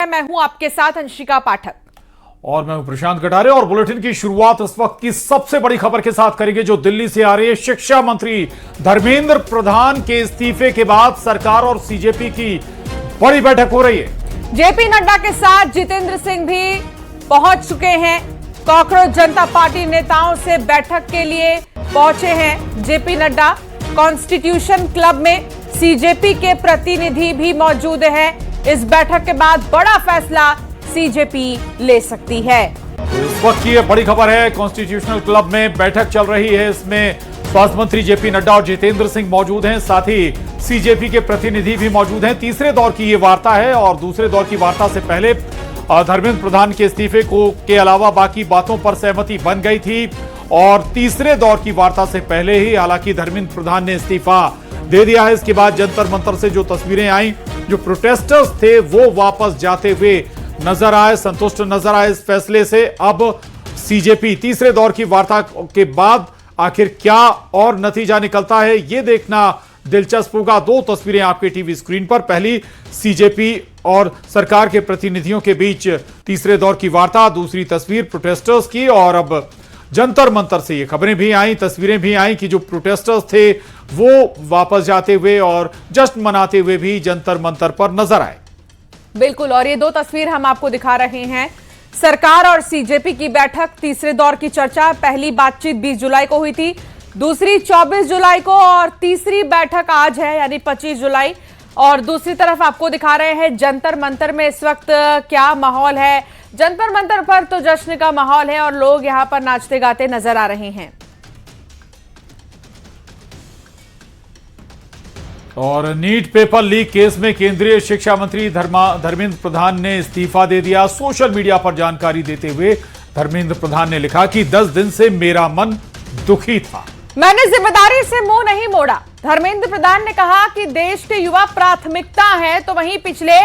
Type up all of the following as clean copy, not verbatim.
मैं हूं आपके साथ अंशिका पाठक और मैं हूं प्रशांत कटारे। और बुलेटिन की शुरुआत इस वक्त की सबसे बड़ी खबर के साथ करेंगे जो दिल्ली से आ रही है। शिक्षा मंत्री धर्मेंद्र प्रधान के इस्तीफे के बाद सरकार और सीजेपी की बड़ी बैठक हो रही है। जेपी नड्डा के साथ जितेंद्र सिंह भी पहुंच चुके हैं। कॉकरोच जनता पार्टी नेताओं से बैठक के लिए पहुंचे हैं जेपी नड्डा। कॉन्स्टिट्यूशन क्लब में सीजेपी के प्रतिनिधि भी मौजूद हैं। इस बैठक के बाद बड़ा फैसला सीजेपी ले सकती है। तो इस वक्त की बड़ी खबर है, कॉन्स्टिट्यूशनल क्लब में बैठक चल रही है। इसमें स्वास्थ्य मंत्री जेपी नड्डा और जितेंद्र सिंह मौजूद हैं, साथ ही सीजेपी के प्रतिनिधि भी मौजूद हैं। तीसरे दौर की ये वार्ता है और दूसरे दौर की वार्ता से पहले धर्मेंद्र प्रधान के इस्तीफे के अलावा बाकी बातों पर सहमति बन गई थी। और तीसरे दौर की वार्ता से पहले ही हालांकि धर्मेंद्र प्रधान ने इस्तीफा दे दिया है। इसके बाद जंतर मंतर से जो तस्वीरें आई, जो प्रोटेस्टर्स थे वो वापस जाते हुए नजर आए, संतुष्ट नजर आए इस फैसले से। अब सीजेपी तीसरे दौर की वार्ता के बाद आखिर क्या और नतीजा निकलता है, यह देखना दिलचस्प होगा। दो तस्वीरें आपके टीवी स्क्रीन पर। पहली सीजेपी और सरकार के प्रतिनिधियों के बीच तीसरे दौर की वार्ता, दूसरी तस्वीर प्रोटेस्टर्स की। और अब जंतर मंतर से ये खबरें भी आई, तस्वीरें भी आई कि जो प्रोटेस्टर्स थे वो वापस जाते हुए और जश्न मनाते हुए भी जंतर मंतर पर नजर आए। बिल्कुल, और ये दो तस्वीर हम आपको दिखा रहे हैं। सरकार और सीजेपी की बैठक, तीसरे दौर की चर्चा। पहली बातचीत 20 जुलाई को हुई थी, दूसरी 24 जुलाई को और तीसरी बैठक आज है यानी 25 जुलाई। और दूसरी तरफ आपको दिखा रहे हैं जंतर मंतर में इस वक्त क्या माहौल है। जंतर मंतर पर तो जश्न का माहौल है और लोग यहां पर नाचते गाते नजर आ रहे हैं। और नीट पेपर लीक केस में केंद्रीय शिक्षा मंत्री धर्मेंद्र प्रधान ने इस्तीफा दे दिया। सोशल मीडिया पर जानकारी देते हुए धर्मेंद्र प्रधान ने लिखा कि 10 दिन से मेरा मन दुखी था, मैंने जिम्मेदारी से मुंह नहीं मोड़ा। धर्मेंद्र प्रधान ने कहा कि देश के युवा प्राथमिकता है, तो वहीं पिछले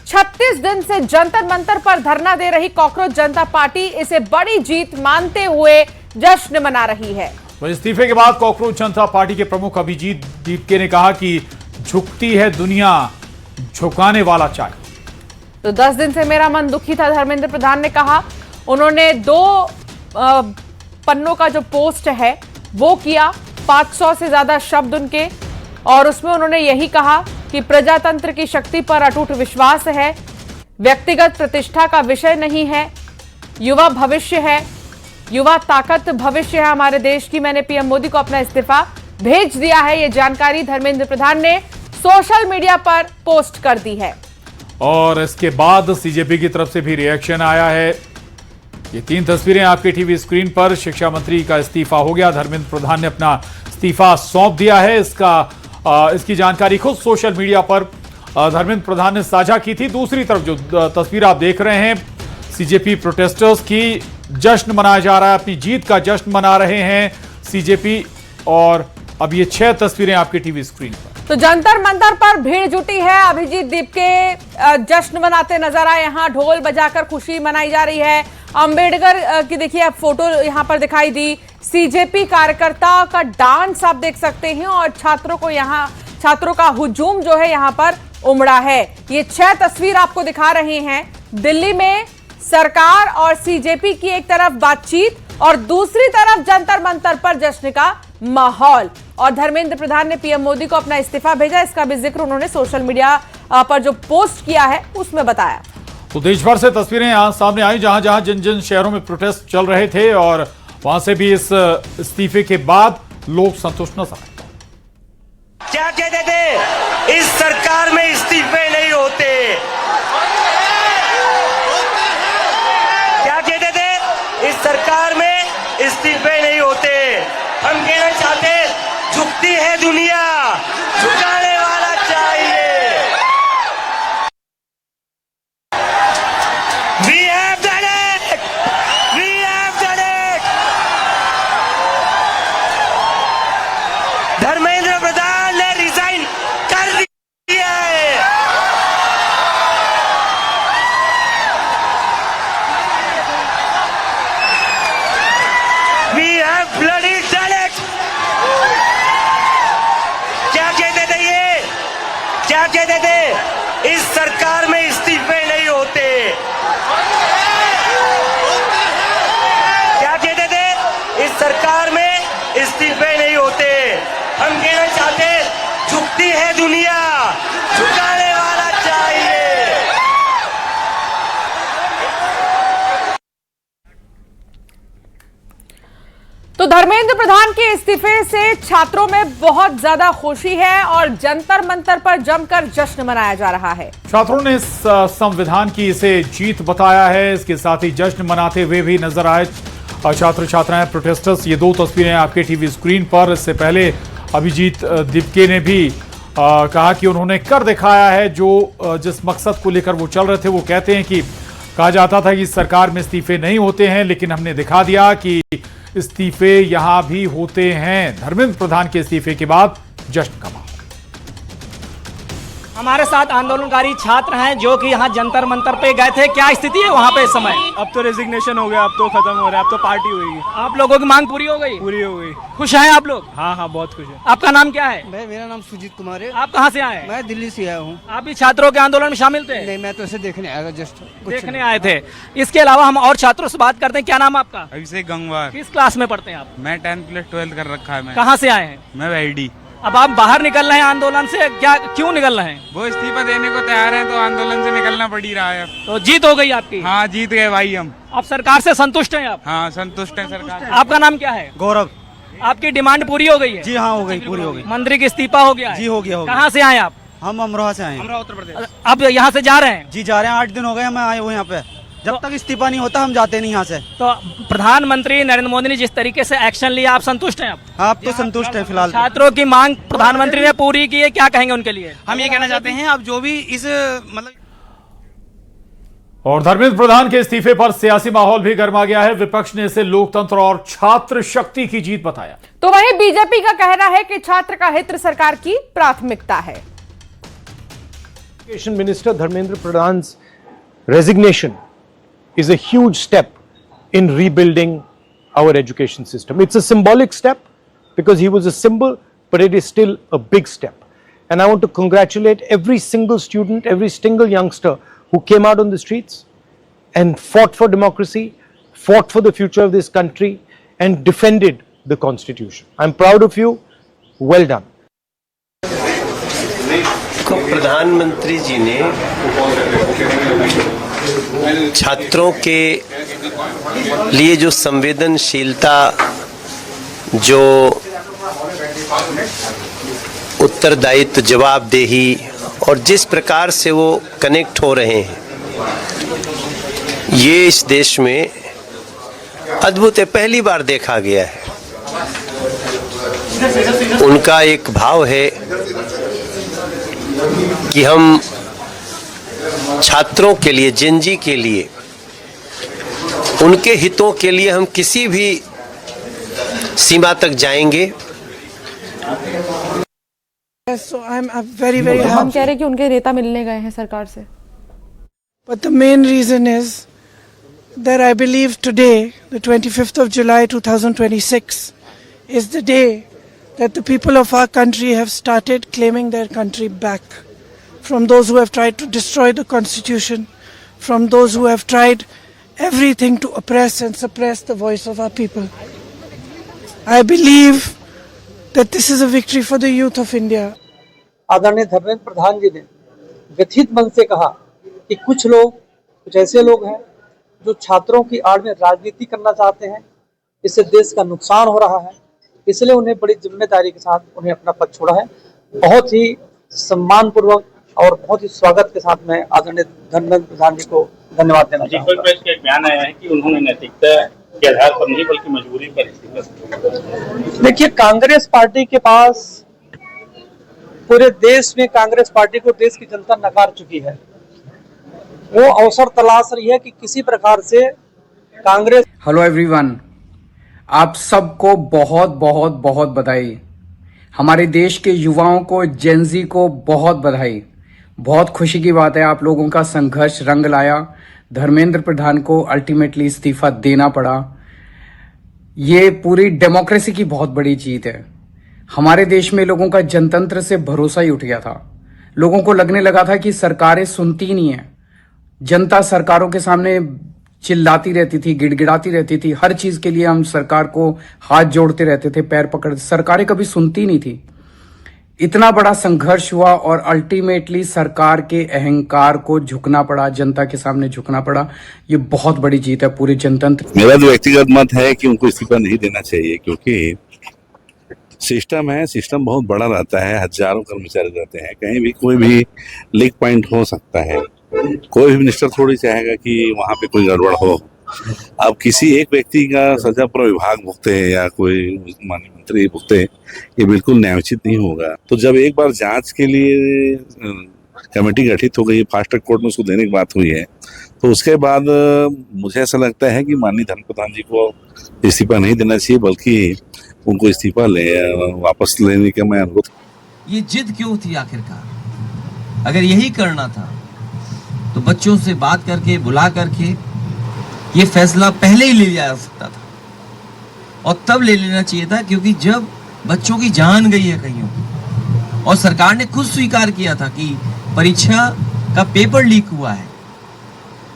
36 दिन से जंतर मंतर पर धरना दे रही कॉकरोच जनता पार्टी इसे बड़ी जीत मानते हुए जश्न मना रही है। तो इस्तीफे के बाद कॉकरोच जनता पार्टी के प्रमुख अभिजीत दीपके ने कहा कि झुकती है दुनिया, झुकाने वाला चाहिए। तो 10 दिन से मेरा मन दुखी था, धर्मेंद्र प्रधान ने कहा। उन्होंने 2 पन्नों का जो पोस्ट है वो किया, 500 से ज्यादा शब्द उनके, और उसमें उन्होंने यही कहा कि प्रजातंत्र की शक्ति पर अटूट विश्वास है, व्यक्तिगत प्रतिष्ठा का विषय नहीं है, युवा भविष्य है, युवा ताकत भविष्य है हमारे देश की। मैंने पीएम मोदी को अपना इस्तीफा भेज दिया है। यह जानकारी धर्मेंद्र प्रधान ने सोशल मीडिया पर पोस्ट कर दी है। और इसके बाद सीजेपी की तरफ से भी रिएक्शन आया है। ये 3 तस्वीरें आपके टीवी स्क्रीन पर। शिक्षा मंत्री का इस्तीफा हो गया, धर्मेंद्र प्रधान ने अपना इस्तीफा सौंप दिया है। इसकी जानकारी खुद सोशल मीडिया पर धर्मेंद्र प्रधान ने साझा की थी। दूसरी तरफ जो तस्वीर आप देख रहे हैं सीजेपी प्रोटेस्टर्स की, जश्न मनाया जा रहा है, अपनी जीत का जश्न मना रहे हैं सीजेपी। और अब ये 6 तस्वीरें आपके टीवी स्क्रीन पर। तो जंतर मंतर पर भीड़ जुटी है। अभिजीत दीपके जश्न मनाते नजर आए, यहाँ ढोल बजाकर खुशी मनाई जा रही है। अंबेडकर की देखिए आप फोटो यहाँ पर दिखाई दी। सीजेपी कार्यकर्ताओं का डांस आप देख सकते हैं और छात्रों का हुजूम जो है यहाँ पर उमड़ा है। ये 6 तस्वीर आपको दिखा रहे हैं। दिल्ली में सरकार और सीजेपी की एक तरफ बातचीत और दूसरी तरफ जंतर मंतर पर जश्न का माहौल। और धर्मेंद्र प्रधान ने पीएम मोदी को अपना इस्तीफा भेजा, इसका भी जिक्र उन्होंने सोशल मीडिया पर जो पोस्ट किया है उसमें बताया। तो देश भर से तस्वीरें यहां सामने आई जहां जहां जिन जिन शहरों में प्रोटेस्ट चल रहे थे और वहां से भी इस इस्तीफे के बाद लोग संतुष्ट नजर आए। क्या कहते थे, इस सरकार में इस्तीफे नहीं होते। क्या कहते थे, इस सरकार में इस्तीफे नहीं होते। हम कहना चाहते, झुकती है दुनिया, झुकाने वाला चाहिए। We have done it! We have done it! Dharmendra Pradhan ने रिजाइन कर दिया है। We have bloody done it! क्या कहते थे, इस सरकार में इस्तीफे नहीं होते। धर्मेंद्र प्रधान के इस्तीफे से छात्रों में बहुत ज्यादा खुशी है और जंतर मंतर पर जमकर जश्न मनाया जा रहा है। छात्रों ने संविधान की इसे जीत बताया है। इसके साथ ही जश्न मनाते हुए भी नजर आए छात्र छात्राएं, प्रोटेस्टर्स। ये दो तस्वीरें आपके टीवी स्क्रीन पर। इससे पहले अभिजीत दिपके ने भी कहा कि उन्होंने कर दिखाया है जो जिस मकसद को लेकर वो चल रहे थे। वो कहते हैं कि कहा जाता था कि सरकार में इस्तीफे नहीं होते हैं, लेकिन हमने दिखा दिया कि इस्तीफे यहां भी होते हैं। धर्मेंद्र प्रधान के इस्तीफे के बाद जश्न का माहौल। हमारे साथ आंदोलनकारी छात्र हैं जो कि यहाँ जंतर मंतर पे गए थे। क्या स्थिति है वहाँ पे इस समय? अब तो रेजिग्नेशन हो गया, अब तो खत्म हो रहा है, अब तो पार्टी होगी। आप लोगों की मांग पूरी हो गई? पूरी हो गई। खुश हैं आप लोग? हाँ हाँ, बहुत खुश है। आपका नाम क्या है? मेरा नाम सुजीत कुमार है। आप कहाँ से आए? मैं दिल्ली से आया हूँ। आप भी छात्रों के आंदोलन में शामिल थे? नहीं, मैं तो इसे देखने आया था, जस्ट देखने आए थे। इसके अलावा हम और छात्रों से बात करते हैं। क्या नाम है आपका? अभिषेक गंगवार। किस क्लास में पढ़ते हैं आप? मैं 10th प्लस 12th कर रखा है। मैं कहाँ से आए हैं? मैं वैडी। अब आप बाहर निकल रहे हैं आंदोलन से, क्या क्यों निकल रहे हैं? वो इस्तीफा देने को तैयार है तो आंदोलन से निकलना पड़ ही रहा है। तो जीत हो गई आपकी? हाँ, जीत गए भाई हम। आप सरकार से संतुष्ट हैं आप? हाँ, संतुष्ट है सरकार। आपका नाम क्या है? गौरव। आपकी डिमांड पूरी हो गई है? जी हाँ, हो गई, पूरी हो गई। मंत्री का इस्तीफा हो गया है? जी हो गया, हो गया। कहाँ से आए आप? हम अमरोहा से आए हैं। उत्तर प्रदेश। अब यहाँ से जा रहे हैं? जी जा रहे हैं, 8 दिन हो गए हमें आए हुए यहाँ पे। जब तक इस्तीफा नहीं होता हम जाते नहीं यहाँ से। तो प्रधानमंत्री नरेंद्र मोदी ने जिस तरीके से एक्शन लिया, आप संतुष्ट हैं? आप? हाँ, आप तो संतुष्ट हैं फिलहाल। छात्रों की मांग प्रधानमंत्री ने पूरी की है, क्या कहेंगे उनके लिए? हम ये कहना चाहते हैं, अब जो भी इस मतलब और धर्मेंद्र प्रधान के इस्तीफे पर सियासी माहौल भी गर्मा गया है। विपक्ष ने इसे लोकतंत्र और छात्र शक्ति की जीत बताया। तो वहीं बीजेपी का कहना है कि छात्र का हित सरकार की प्राथमिकता है। Education Minister Dharmendra Pradhan's resignation is a huge step in rebuilding our education system. It's a symbolic step because he was a symbol, but it is still a big step. And I want to congratulate every single student, every single youngster who came out on the streets and fought for democracy, fought for the future of this country, and defended the Constitution. I'm proud of you. Well done. प्रधानमंत्री जी ने छात्रों के लिए जो संवेदनशीलता, जो उत्तरदायित्व, जवाबदेही और जिस प्रकार से वो कनेक्ट हो रहे हैं, ये इस देश में अद्भुत है, पहली बार देखा गया है। उनका एक भाव है कि हम छात्रों के लिए, जेनजी के लिए, उनके हितों के लिए हम किसी भी सीमा तक जाएंगे। हम कह रहे हैं कि उनके नेता मिलने गए हैं सरकार से। But the main reason is that I believe today, the 25th of July 2026, is the day that the people of our country have started claiming their country back from those who have tried to destroy the Constitution, from those who have tried everything to oppress and suppress the voice of our people. I believe that this is a victory for the youth of India. आदरणीय धर्मेंद्र प्रधान जी ने व्यथित मन से कहा कि कुछ लोग, कुछ ऐसे लोग हैं जो छात्रों की आड़ में राजनीति करना चाहते हैं, इससे देश का नुकसान हो रहा है, इसलिए उन्हें बड़ी जिम्मेदारी के साथ उन्हें अपना पद छोड़ा है। बहुत ही सम्मानपूर्वक और बहुत ही स्वागत के साथ मैं आदरणीय धर्मेंद्र प्रधान जी को धन्यवाद देना चाहूँगा। एक बयान आया है कि उन्होंने नैतिकता के आधार पर नहीं बल्कि मजबूरी पर इस्तीफा। देखिए, कांग्रेस पार्टी के पास, पूरे देश में कांग्रेस पार्टी को देश की जनता नकार चुकी है। वो अवसर तलाश रही है कि किसी प्रकार से कांग्रेस। हेलो एवरीवन, आप सबको बहुत बहुत बहुत बधाई। हमारे देश के युवाओं को, जेनजी को बहुत बधाई। बहुत खुशी की बात है, आप लोगों का संघर्ष रंग लाया। धर्मेंद्र प्रधान को अल्टीमेटली इस्तीफा देना पड़ा। ये पूरी डेमोक्रेसी की बहुत बड़ी जीत है। हमारे देश में लोगों का जनतंत्र से भरोसा ही उठ गया था। लोगों को लगने लगा था कि सरकारें सुनती नहीं है। जनता सरकारों के सामने चिल्लाती रहती थी, गिड़गिड़ाती रहती थी। हर चीज के लिए हम सरकार को हाथ जोड़ते रहते थे, पैर पकड़ते। सरकारें कभी सुनती नहीं थी। इतना बड़ा संघर्ष हुआ और अल्टीमेटली सरकार के अहंकार को झुकना पड़ा, जनता के सामने झुकना पड़ा। ये बहुत बड़ी जीत है पूरे जनतंत्र। मेरा जो व्यक्तिगत मत है कि उनको इस्तीफा नहीं देना चाहिए, क्योंकि सिस्टम है, सिस्टम बहुत बड़ा रहता है, हजारों कर्मचारी रहते हैं, कहीं भी कोई भी लीक पॉइंट हो सकता है। कोई भी मिनिस्टर थोड़ी चाहेगा कि वहां पे कोई गड़बड़ हो। अब किसी एक व्यक्ति का सजा पूरा विभाग भुगते या कोई माननीय मंत्री भुगते, ये बिल्कुल न्यायोचित नहीं होगा। तो जब एक बार जांच के लिए कमेटी गठित हो गई, फास्ट ट्रैक कोर्ट में उसको देने की बात हुई है, तो उसके बाद मुझे ऐसा लगता है कि माननीय धर्म प्रधान जी को इस्तीफा नहीं देना चाहिए, बल्कि उनको इस्तीफा वापस लेने का मैं अनुरोध। ये जिद क्यों थी आखिरकार? अगर यही करना था तो बच्चों से बात करके, बुला करके ये फैसला पहले ही ले लिया जा सकता था, और तब ले लेना चाहिए था, क्योंकि जब बच्चों की जान गई है कहीं, और सरकार ने खुद स्वीकार किया था कि परीक्षा का पेपर लीक हुआ है,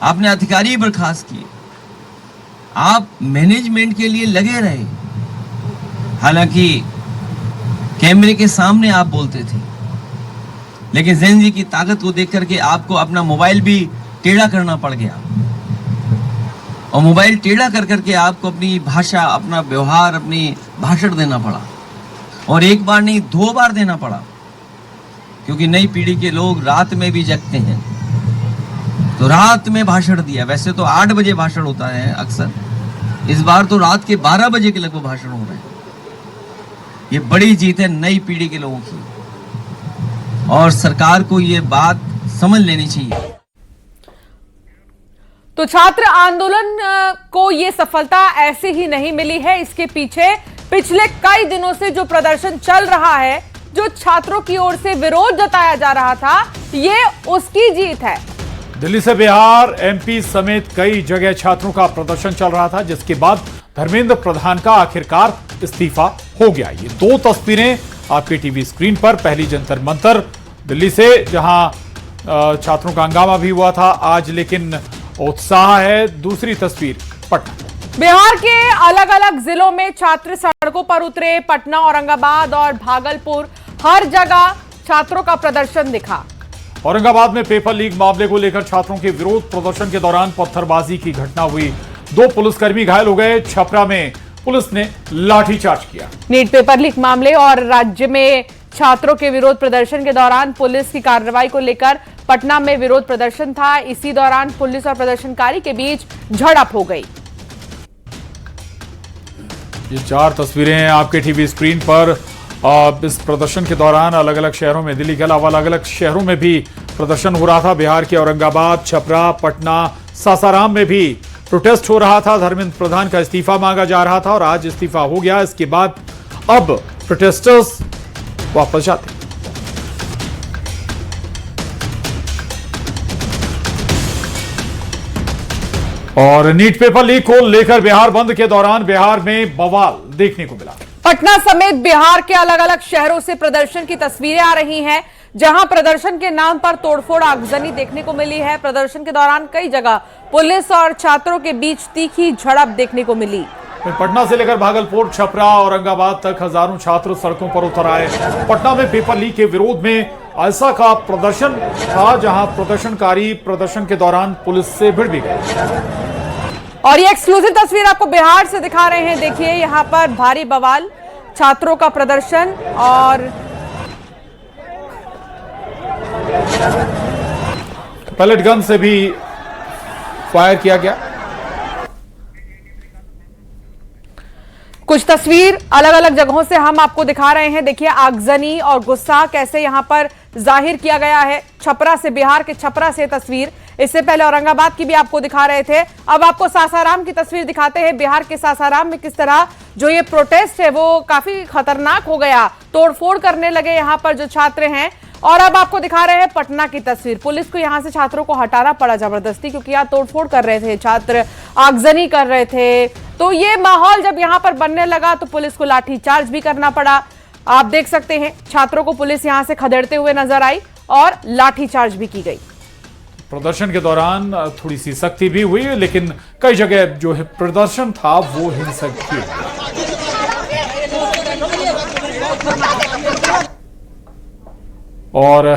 आपने अधिकारी बर्खास्त किए, आप मैनेजमेंट के लिए लगे रहे, हालांकि कैमरे के सामने आप बोलते थे, लेकिन जैन जी की ताकत को देख करके आपको अपना मोबाइल भी टेढ़ा करना पड़ गया, और मोबाइल टेढ़ा कर करके आपको अपनी भाषा, अपना व्यवहार, अपनी भाषण देना पड़ा, और एक बार नहीं 2 बार देना पड़ा, क्योंकि नई पीढ़ी के लोग रात में भी जगते हैं, तो रात में भाषण दिया। वैसे तो 8 बजे भाषण होता है अक्सर, इस बार तो रात के 12 बजे के लगभग भाषण हो रहे हैं। ये बड़ी जीत है नई पीढ़ी के लोगों की, और सरकार को ये बात समझ लेनी चाहिए। तो छात्र आंदोलन को ये सफलता ऐसे ही नहीं मिली है, इसके पीछे पिछले कई दिनों से जो प्रदर्शन चल रहा है, जो छात्रों की ओर से विरोध जताया जा रहा था, ये उसकी जीत है। दिल्ली से बिहार, एमपी समेत कई जगह छात्रों का प्रदर्शन चल रहा था, जिसके बाद धर्मेंद्र प्रधान का आखिरकार इस्तीफा हो गया। ये 2 तस्वीरें आपके टीवी स्क्रीन पर, पहली जंतर मंतर दिल्ली से, जहां छात्रों का हंगामा भी हुआ था आज, लेकिन उत्साह है। दूसरी तस्वीर पटना, बिहार के अलग अलग जिलों में छात्र सड़कों पर उतरे। पटना, औरंगाबाद और भागलपुर, हर जगह छात्रों का प्रदर्शन दिखा। औरंगाबाद में पेपर लीक मामले को लेकर छात्रों के विरोध प्रदर्शन के दौरान पत्थरबाजी की घटना हुई, 2 पुलिसकर्मी घायल हो गए। छपरा में पुलिस ने लाठीचार्ज किया। नीट पेपर लीक मामले और राज्य में छात्रों के विरोध प्रदर्शन के दौरान पुलिस की कार्रवाई को लेकर पटना में विरोध प्रदर्शन था। इसी दौरान पुलिस और प्रदर्शनकारी के बीच झड़प हो गई। ये 4 तस्वीरें हैं आपके टीवी स्क्रीन पर। इस प्रदर्शन के दौरान अलग अलग शहरों में, दिल्ली के अलावा अलग अलग शहरों में भी प्रदर्शन हो रहा था। बिहार के औरंगाबाद, छपरा, पटना, सासाराम में भी प्रोटेस्ट हो रहा था। धर्मेंद्र प्रधान का इस्तीफा मांगा जा रहा था और आज इस्तीफा हो गया। इसके बाद अब प्रोटेस्टर्स वापस जाते। और नीट पेपर लीक को लेकर बिहार बंद के दौरान बिहार में बवाल देखने को मिला। पटना समेत बिहार के अलग अलग शहरों से प्रदर्शन की तस्वीरें आ रही हैं, जहां प्रदर्शन के नाम पर तोड़फोड़, आगजनी देखने को मिली है। प्रदर्शन के दौरान कई जगह पुलिस और छात्रों के बीच तीखी झड़प देखने को मिली। पटना से लेकर भागलपुर, छपरा, औरंगाबाद तक हजारों छात्र सड़कों पर उतर आए। पटना में पेपर लीक के विरोध में ऐसा का प्रदर्शन था, जहां प्रदर्शनकारी प्रदर्शन के दौरान पुलिस से भिड़ भी गए। और ये एक्सक्लूसिव तस्वीर आपको बिहार से दिखा रहे हैं। देखिए, यहां पर भारी बवाल, छात्रों का प्रदर्शन और पैलेट गन से भी फायर किया गया। कुछ तस्वीर अलग अलग जगहों से हम आपको दिखा रहे हैं। देखिए, आगजनी और गुस्सा कैसे यहां पर जाहिर किया गया है। छपरा से, बिहार के छपरा से तस्वीर, इससे पहले औरंगाबाद की भी आपको दिखा रहे थे। अब आपको सासाराम की तस्वीर दिखाते हैं। बिहार के सासाराम में किस तरह जो ये प्रोटेस्ट है वो काफी खतरनाक हो गया, तोड़फोड़ करने लगे यहां पर जो छात्र हैं। और अब आपको दिखा रहे हैं पटना की तस्वीर। पुलिस को यहां से छात्रों को हटाना पड़ा जबरदस्ती, क्योंकि यहाँ तोड़फोड़ कर रहे थे छात्र, आगजनी कर रहे थे। तो ये माहौल जब यहां पर बनने लगा तो पुलिस को लाठीचार्ज भी करना पड़ा। आप देख सकते हैं, छात्रों को पुलिस यहां से खदेड़ते हुए नजर आई और लाठीचार्ज भी की गई। प्रदर्शन के दौरान थोड़ी सी सख्ती भी हुई, लेकिन कई जगह जो है प्रदर्शन था वो हिंसक भी। और